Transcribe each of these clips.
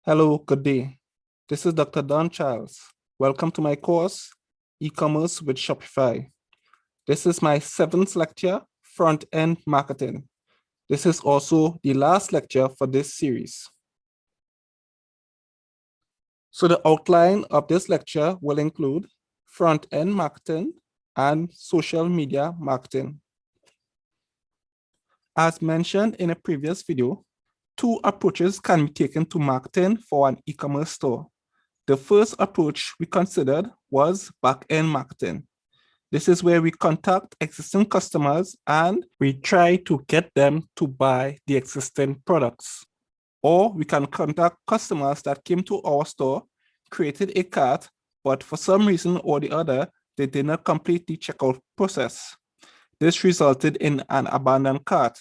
Hello, good day. This is Dr. Don Charles. Welcome to my course, E-commerce with Shopify. This is my 7th lecture, Front-End Marketing. This is also the last lecture for this series. So the outline of this lecture will include front-end marketing and social media marketing. As mentioned in a previous video, two approaches can be taken to marketing for an e-commerce store. The first approach we considered was back-end marketing. This is where we contact existing customers and we try to get them to buy the existing products. Or we can contact customers that came to our store, created a cart, but for some reason or the other, they did not complete the checkout process. This resulted in an abandoned cart.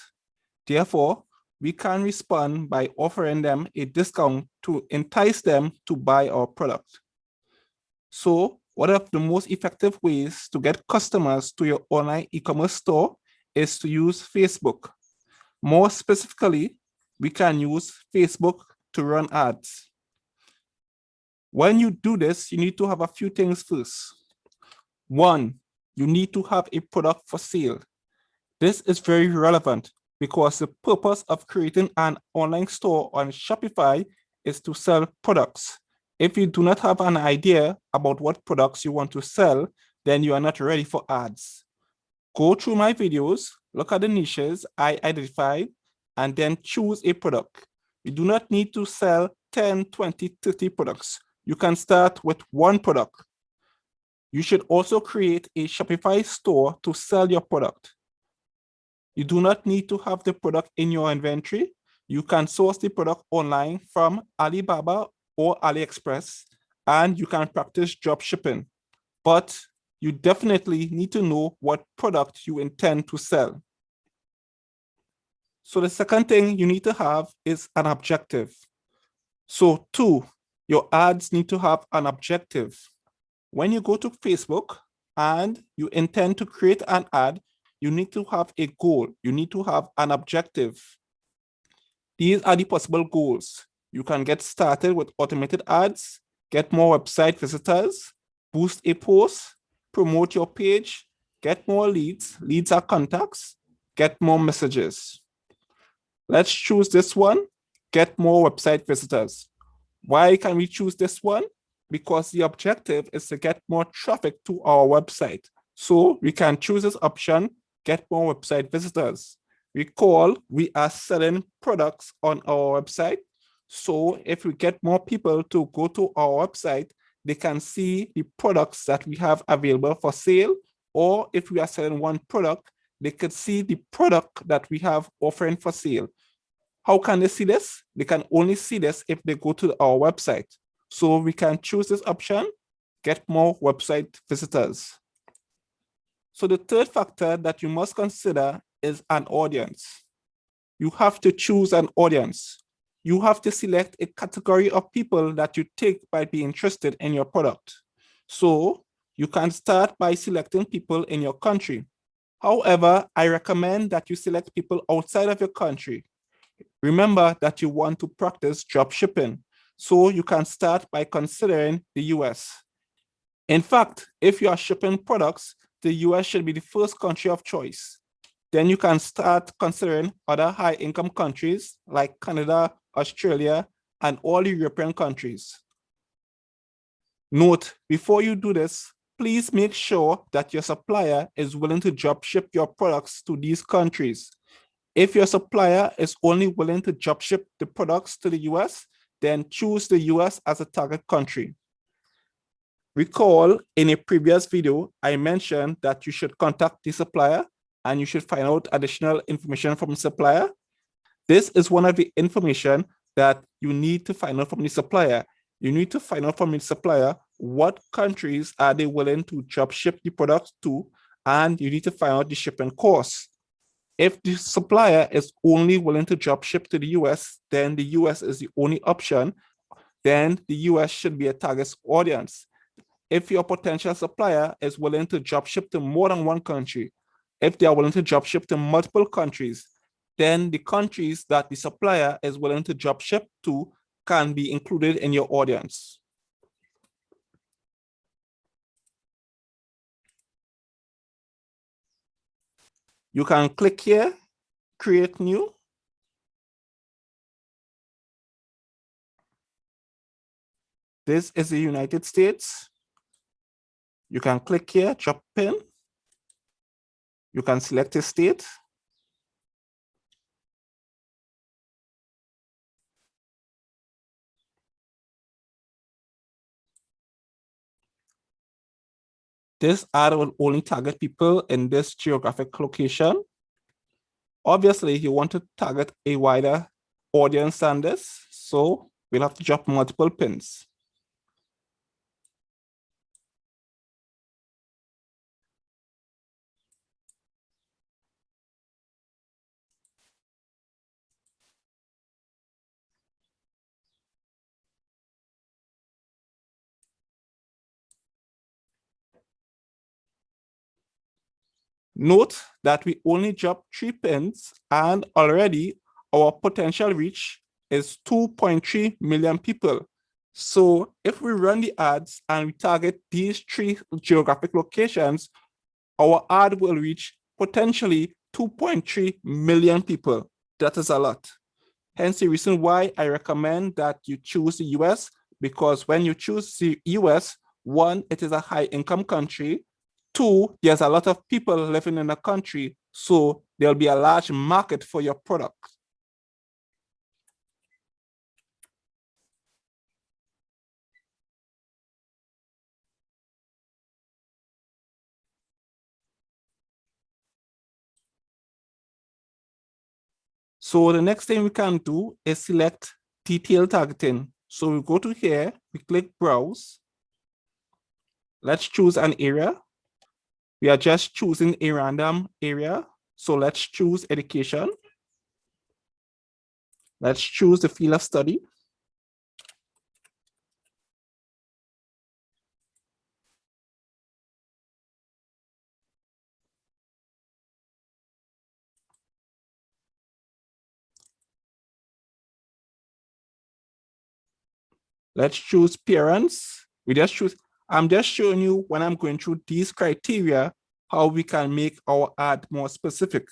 Therefore, we can respond by offering them a discount to entice them to buy our product. So, one of the most effective ways to get customers to your online e-commerce store is to use Facebook. More specifically, we can use Facebook to run ads. When you do this, you need to have a few things first. One, you need to have a product for sale. This is very relevant because the purpose of creating an online store on Shopify is to sell products. If you do not have an idea about what products you want to sell, then you are not ready for ads. Go through my videos, look at the niches I identified, and then choose a product. You do not need to sell 10, 20, 30 products. You can start with one product. You should also create a Shopify store to sell your product. You do not need to have the product in your inventory. You can source the product online from Alibaba or AliExpress, and you can practice dropshipping. But you definitely need to know what product you intend to sell. So the second thing you need to have is an objective. So 2, your ads need to have an objective. When you go to Facebook and you intend to create an ad, you need to have a goal. You need to have an objective. These are the possible goals. You can get started with automated ads, get more website visitors, boost a post, promote your page, get more leads. Leads are contacts, get more messages. Let's choose this one, get more website visitors. Why can we choose this one? Because the objective is to get more traffic to our website. So we can choose this option, get more website visitors. Recall, we are selling products on our website. So if we get more people to go to our website, they can see the products that we have available for sale. Or if we are selling one product, they could see the product that we have offering for sale. How can they see this? They can only see this if they go to our website. So we can choose this option, get more website visitors. So the third factor that you must consider is an audience. You have to choose an audience. You have to select a category of people that you think might be interested in your product. So you can start by selecting people in your country. However, I recommend that you select people outside of your country. Remember that you want to practice dropshipping. So you can start by considering the US. In fact, if you are shipping products, the US should be the first country of choice. Then you can start considering other high-income countries like Canada, Australia, and all European countries. Note, before you do this, please make sure that your supplier is willing to dropship your products to these countries. If your supplier is only willing to dropship the products to the US, then choose the US as a target country. Recall, in a previous video, I mentioned that you should contact the supplier and you should find out additional information from the supplier. This is one of the information that you need to find out from the supplier. You need to find out from the supplier what countries are they willing to dropship the products to, and you need to find out the shipping costs. If the supplier is only willing to dropship to the US, then the US is the only option. Then the US should be a target audience. If your potential supplier is willing to dropship to more than one country, if they are willing to dropship to multiple countries, then the countries that the supplier is willing to dropship to can be included in your audience. You can click here, create new. This is the United States. You can click here, drop pin. You can select a state. This ad will only target people in this geographic location. Obviously, you want to target a wider audience than this, so we'll have to drop multiple pins. Note that we only dropped 3 pins and already our potential reach is 2.3 million people. So if we run the ads and we target these 3 geographic locations, our ad will reach potentially 2.3 million people. That is a lot. Hence the reason why I recommend that you choose the US, because when you choose the US, one, it is a high income country. Two, there's a lot of people living in the country, so there'll be a large market for your product. So the next thing we can do is select detailed targeting. So we go to here, we click browse. Let's choose an area. We are just choosing a random area. So let's choose education. Let's choose the field of study. Let's choose parents. I'm just showing you when I'm going through these criteria, how we can make our ad more specific.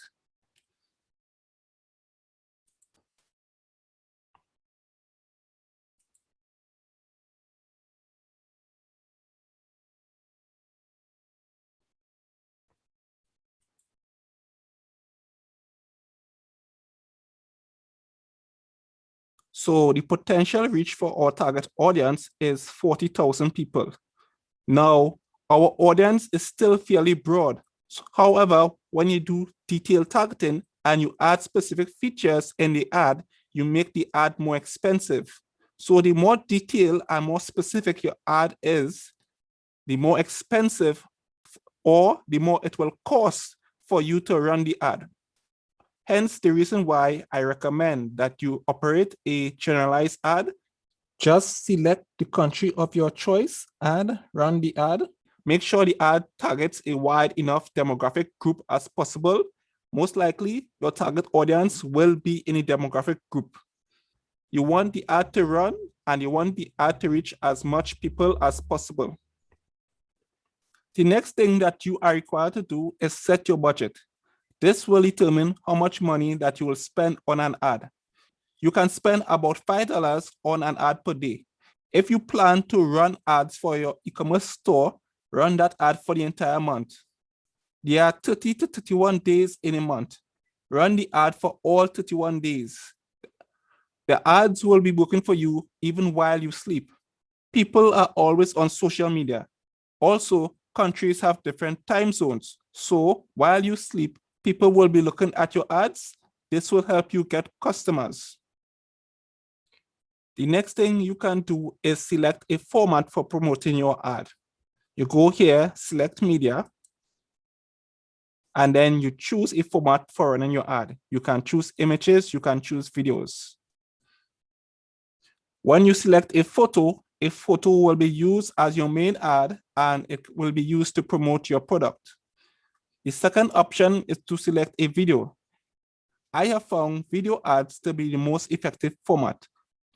So the potential reach for our target audience is 40,000 people. Now, our audience is still fairly broad. However, when you do detailed targeting and you add specific features in the ad, you make the ad more expensive. So the more detailed and more specific your ad is, the more expensive or the more it will cost for you to run the ad. Hence the reason why I recommend that you operate a generalized ad. Just select the country of your choice and run the ad. Make sure the ad targets a wide enough demographic group as possible. Most likely, your target audience will be in a demographic group. You want the ad to run and you want the ad to reach as much people as possible. The next thing that you are required to do is set your budget. This will determine how much money that you will spend on an ad. You can spend about $5 on an ad per day. If you plan to run ads for your e-commerce store, run that ad for the entire month. There are 30 to 31 days in a month. Run the ad for all 31 days. The ads will be working for you even while you sleep. People are always on social media. Also, countries have different time zones. So while you sleep, people will be looking at your ads. This will help you get customers. The next thing you can do is select a format for promoting your ad. You go here, select media, and then you choose a format for running your ad. You can choose images, you can choose videos. When you select a photo will be used as your main ad and it will be used to promote your product. The second option is to select a video. I have found video ads to be the most effective format.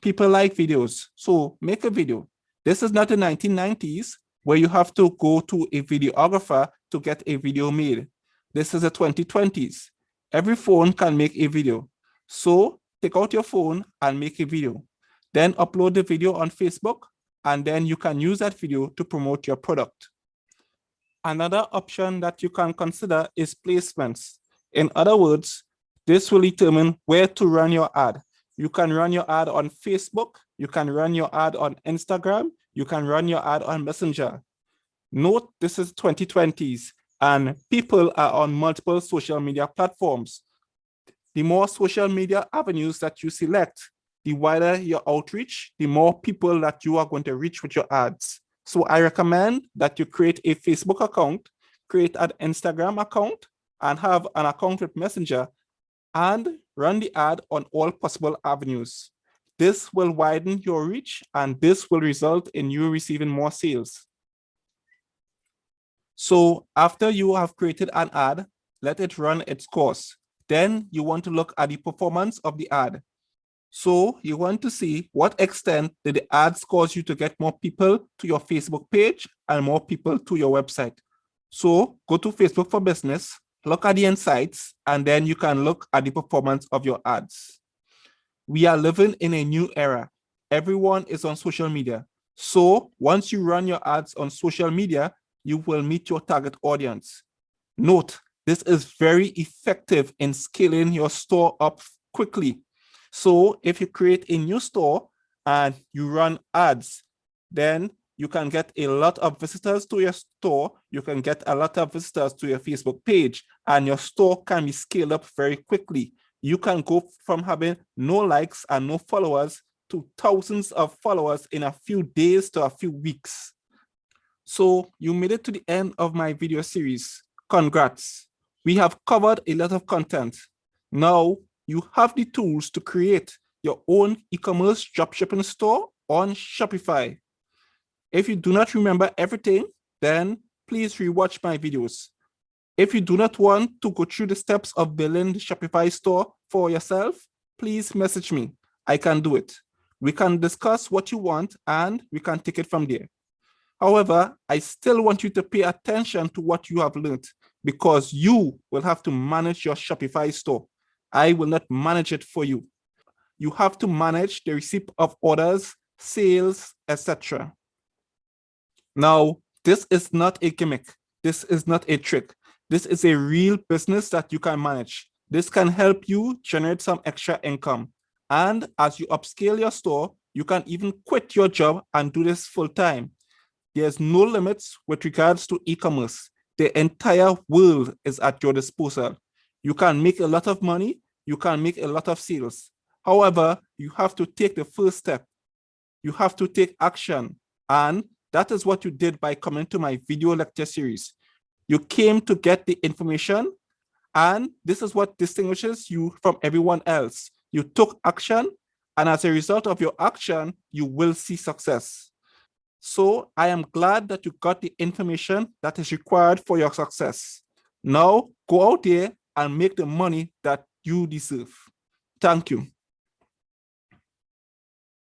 People like videos, so make a video. This is not the 1990s where you have to go to a videographer to get a video made. This is the 2020s. Every phone can make a video. So take out your phone and make a video. Then upload the video on Facebook, and then you can use that video to promote your product. Another option that you can consider is placements. In other words, this will determine where to run your ad. You can run your ad on Facebook, you can run your ad on Instagram, you can run your ad on Messenger. Note, this is 2020s and people are on multiple social media platforms. The more social media avenues that you select, the wider your outreach, the more people that you are going to reach with your ads. So I recommend that you create a Facebook account, create an Instagram account, and have an account with Messenger, and run the ad on all possible avenues. This will widen your reach, and this will result in you receiving more sales. So after you have created an ad, let it run its course. Then you want to look at the performance of the ad. So you want to see what extent did the ads cause you to get more people to your Facebook page and more people to your website. So go to Facebook for Business, look at the insights, and then you can look at the performance of your ads. We are living in a new era. Everyone is on social media. So once you run your ads on social media, you will meet your target audience. Note, this is very effective in scaling your store up quickly. So if you create a new store and you run ads, then you can get a lot of visitors to your store. You can get a lot of visitors to your Facebook page, and your store can be scaled up very quickly. You can go from having no likes and no followers to thousands of followers in a few days to a few weeks. So you made it to the end of my video series. Congrats. We have covered a lot of content. Now you have the tools to create your own e-commerce dropshipping store on Shopify. If you do not remember everything, then please rewatch my videos. If you do not want to go through the steps of building the Shopify store for yourself, please message me. I can do it. We can discuss what you want and we can take it from there. However, I still want you to pay attention to what you have learned, because you will have to manage your Shopify store. I will not manage it for you. You have to manage the receipt of orders, sales, etc. Now, this is not a gimmick. This is not a trick. This is a real business that you can manage. This can help you generate some extra income. And as you upscale your store, you can even quit your job and do this full time. There's no limits with regards to e-commerce. The entire world is at your disposal. You can make a lot of money. You can make a lot of sales. However, you have to take the first step. You have to take action. And that is what you did by coming to my video lecture series. You came to get the information, and this is what distinguishes you from everyone else. You took action, and as a result of your action, you will see success. So I am glad that you got the information that is required for your success. Now go out there and make the money that you deserve. Thank you.